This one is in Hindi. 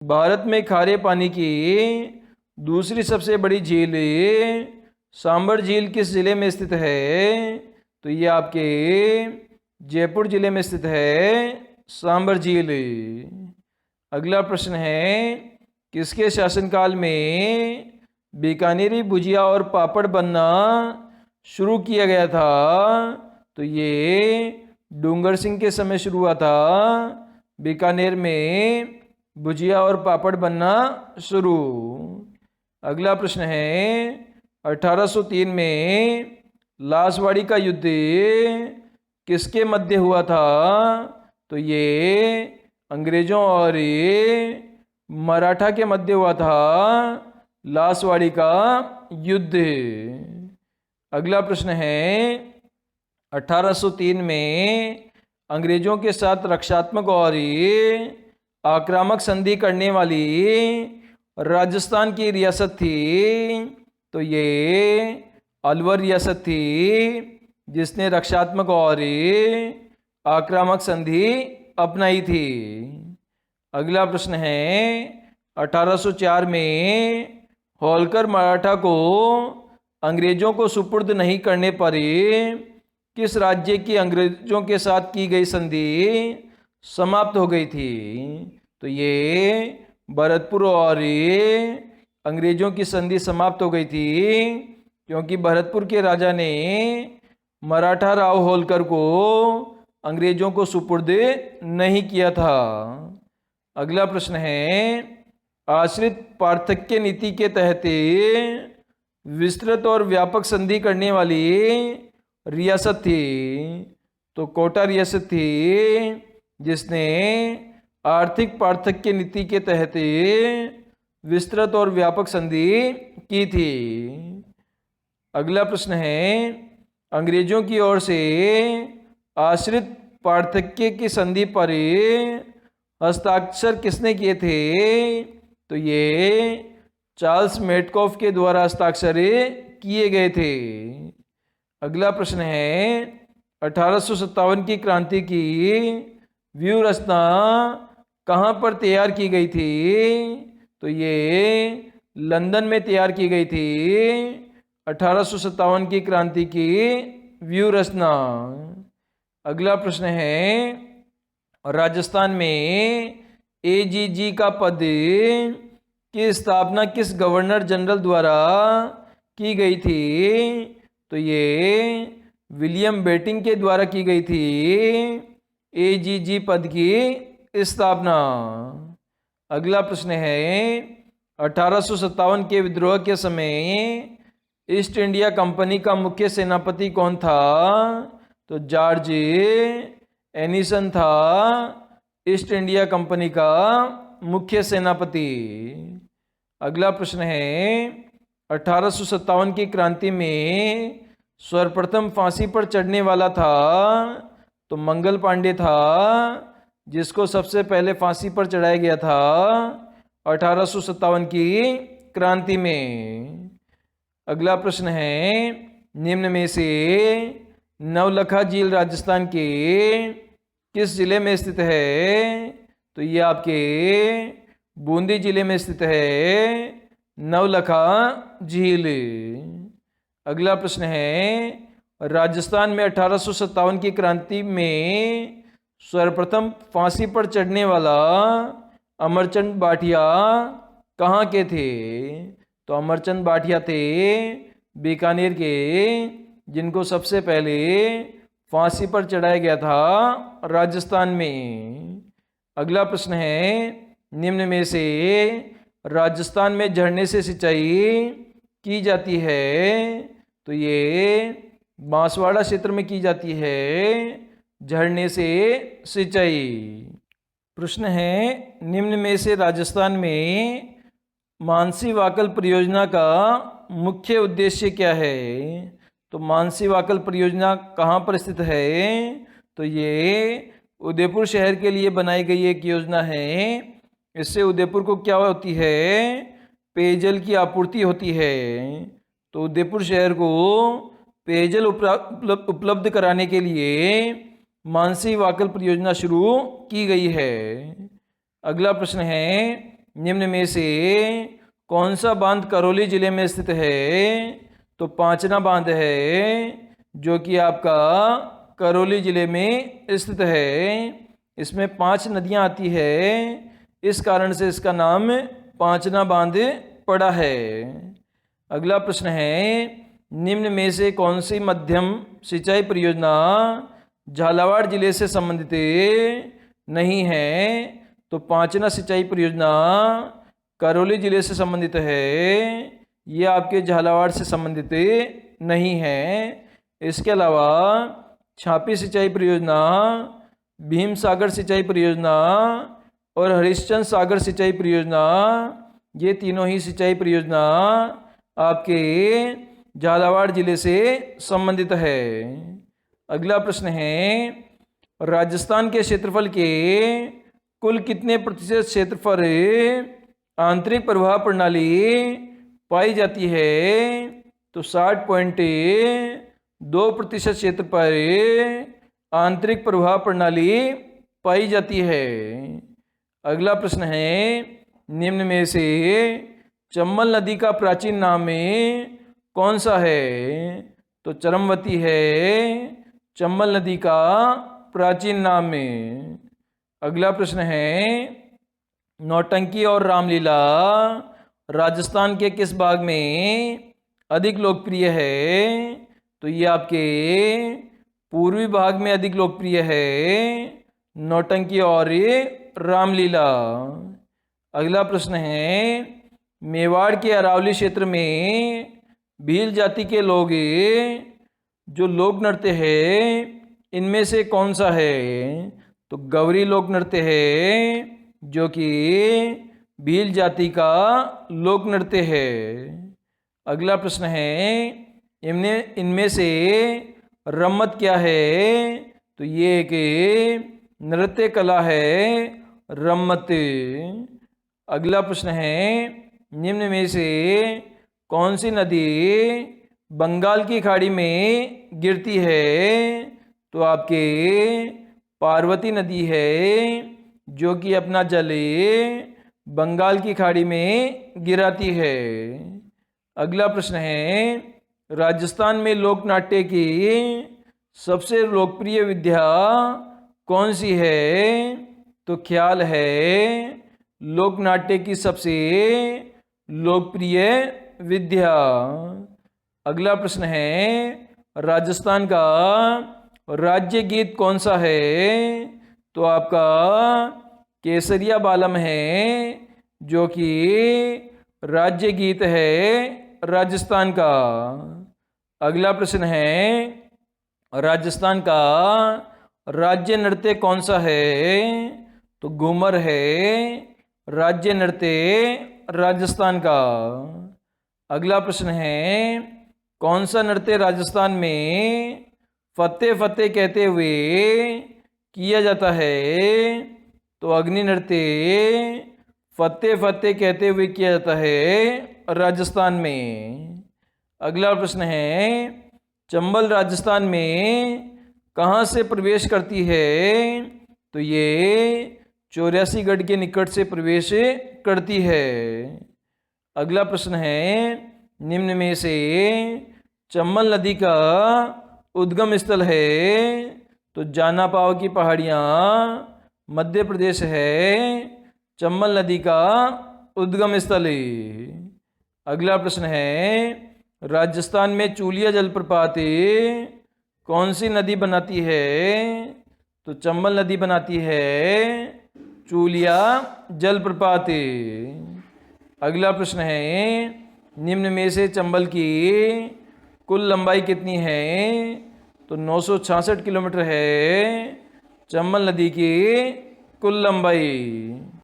भारत में खारे पानी की दूसरी सबसे बड़ी झील सांबर झील किस जिले में स्थित है? तो ये आपके जयपुर जिले में स्थित है सांबर झील। अगला प्रश्न है, किसके शासनकाल में बीकानेरी भुजिया और पापड़ बनना शुरू किया गया था? तो ये डूंगर सिंह के समय शुरू हुआ था बीकानेर में भुजिया और पापड़ बनना शुरू। अगला प्रश्न है, 1803 में लासवाड़ी का युद्ध किसके मध्य हुआ था? तो ये अंग्रेजों और मराठा के मध्य हुआ था लासवाड़ी का युद्ध। अगला प्रश्न है, 1803 में अंग्रेजों के साथ रक्षात्मक और आक्रामक संधि करने वाली राजस्थान की रियासत थी? तो ये अलवर रियासत थी जिसने रक्षात्मक और आक्रामक संधि अपनाई थी। अगला प्रश्न है, 1804 में होलकर मराठा को अंग्रेजों को सुपुर्द नहीं करने पर किस राज्य की अंग्रेजों के साथ की गई संधि समाप्त हो गई थी? तो ये भरतपुर और अंग्रेजों की संधि समाप्त हो गई थी क्योंकि भरतपुर के राजा ने मराठा राव होलकर को अंग्रेजों को सुपुर्द नहीं किया था। अगला प्रश्न है, आश्रित पार्थक्य नीति के तहत विस्तृत और व्यापक संधि करने वाली रियासत थी? तो कोटा रियासत थी जिसने आर्थिक पार्थक्य नीति के तहत विस्तृत और व्यापक संधि की थी। अगला प्रश्न है, अंग्रेजों की ओर से आश्रित पार्थक्य की संधि पर हस्ताक्षर किसने किए थे? तो ये चार्ल्स मेटकॉफ के द्वारा हस्ताक्षर किए गए थे। अगला प्रश्न है, 1857 की क्रांति की व्यूह रचना कहाँ पर तैयार की गई थी? तो ये लंदन में तैयार की गई थी 1857 की क्रांति की व्यूह रचना। अगला प्रश्न है, राजस्थान में एजीजी का पद की स्थापना किस गवर्नर जनरल द्वारा की गई थी? तो ये विलियम बेटिंग के द्वारा की गई थी एजीजी पद की स्थापना। अगला प्रश्न है, 1857 के विद्रोह के समय ईस्ट इंडिया कंपनी का मुख्य सेनापति कौन था? तो जॉर्ज एनिसन था ईस्ट इंडिया कंपनी का मुख्य सेनापति। अगला प्रश्न है, 1857 की क्रांति में सर्वप्रथम फांसी पर चढ़ने वाला था? तो मंगल पांडे था जिसको सबसे पहले फांसी पर चढ़ाया गया था 1857 की क्रांति में। अगला प्रश्न है, निम्न में से नवलखा झील राजस्थान के किस जिले में स्थित है? तो ये आपके बूंदी जिले में स्थित है नवलखा झील। अगला प्रश्न है, राजस्थान में 1857 की क्रांति में सर्वप्रथम फांसी पर चढ़ने वाला अमरचंद बाठिया कहाँ के थे? तो अमरचंद बाठिया थे बीकानेर के, जिनको सबसे पहले फांसी पर चढ़ाया गया था राजस्थान में। अगला प्रश्न है, निम्न में से राजस्थान में झरने से सिंचाई की जाती है? तो ये बांसवाड़ा क्षेत्र में की जाती है झरने से सिंचाई। प्रश्न है, निम्न में से राजस्थान में मानसी वाकल परियोजना का मुख्य उद्देश्य क्या है? तो मानसी वाकल परियोजना कहाँ पर स्थित है? तो ये उदयपुर शहर के लिए बनाई गई एक योजना है। इससे उदयपुर को क्या होती है? पेयजल की आपूर्ति होती है। तो उदयपुर शहर को पेयजल उपलब्ध कराने के लिए मानसी वाकल परियोजना शुरू की गई है। अगला प्रश्न है, निम्न में से कौन सा बांध करौली जिले में स्थित है? तो पांचना बांध है, जो कि आपका करौली जिले में स्थित है। इसमें 5 नदियां आती है, इस कारण से इसका नाम पांचना बांध पड़ा है। अगला प्रश्न है, निम्न में से कौन सी मध्यम सिंचाई परियोजना झालावाड़ जिले से संबंधित नहीं है? तो पांचना सिंचाई परियोजना करौली जिले से संबंधित है, ये आपके झालावाड़ से संबंधित नहीं है। इसके अलावा छापी सिंचाई परियोजना, भीम सागर सिंचाई परियोजना और हरिश्चंद्र सागर सिंचाई परियोजना, ये तीनों ही सिंचाई परियोजना आपके झालावाड़ जिले से संबंधित है। अगला प्रश्न है, राजस्थान के क्षेत्रफल के कुल कितने प्रतिशत क्षेत्र पर आंतरिक प्रवाह प्रणाली पाई जाती है? तो 60.2% क्षेत्र पर आंतरिक प्रवाह प्रणाली पाई जाती है। अगला प्रश्न है, निम्न में से चंबल नदी का प्राचीन नाम कौन सा है? तो चरमवती है चंबल नदी का प्राचीन नाम। अगला प्रश्न है, नौटंकी और रामलीला राजस्थान के किस भाग में अधिक लोकप्रिय है? तो ये आपके पूर्वी भाग में अधिक लोकप्रिय है, नौटंकी और रामलीला। अगला प्रश्न है, मेवाड़ के अरावली क्षेत्र में भील जाति के लोग जो लोक नृत्य है, इनमें से कौन सा है? तो गौरी लोक नृत्य है, जो कि भील जाति का लोक नृत्य है। अगला प्रश्न है, इनमें से रम्मत क्या है? तो ये एक नृत्य कला है, रम्मत। अगला प्रश्न है, निम्न में से कौन सी नदी बंगाल की खाड़ी में गिरती है? तो आपके पार्वती नदी है, जो कि अपना जल बंगाल की खाड़ी में गिराती है। अगला प्रश्न है, राजस्थान में लोक नाट्य की सबसे लोकप्रिय विद्या कौन सी है? तो ख्याल है लोक नाट्य की सबसे लोकप्रिय विद्या। अगला प्रश्न है, राजस्थान का राज्य गीत कौन सा है? तो आपका केसरिया बालम है, जो कि राज्य गीत है राजस्थान का। अगला प्रश्न है, राजस्थान का राज्य नृत्य कौन सा है? तो घूमर है राज्य नृत्य राजस्थान का। अगला प्रश्न है, कौन सा नृत्य राजस्थान में फतेह फतेह कहते हुए किया जाता है? तो अग्नि नृत्य फतेह फतेह कहते हुए किया जाता है राजस्थान में। अगला प्रश्न है, चंबल राजस्थान में कहाँ से प्रवेश करती है? तो ये 84 गढ़ के निकट से प्रवेश करती है। अगला प्रश्न है, निम्न में से चंबल नदी का उद्गम स्थल है? तो जाना पाव की पहाड़ियाँ मध्य प्रदेश है चंबल नदी का उद्गम स्थल। अगला प्रश्न है, राजस्थान में चूलिया जलप्रपात कौन सी नदी बनाती है? तो चंबल नदी बनाती है चूलिया जलप्रपात। अगला प्रश्न है, निम्न में से चंबल की कुल लंबाई कितनी है? तो 966 किलोमीटर है चंबल नदी की कुल लंबाई।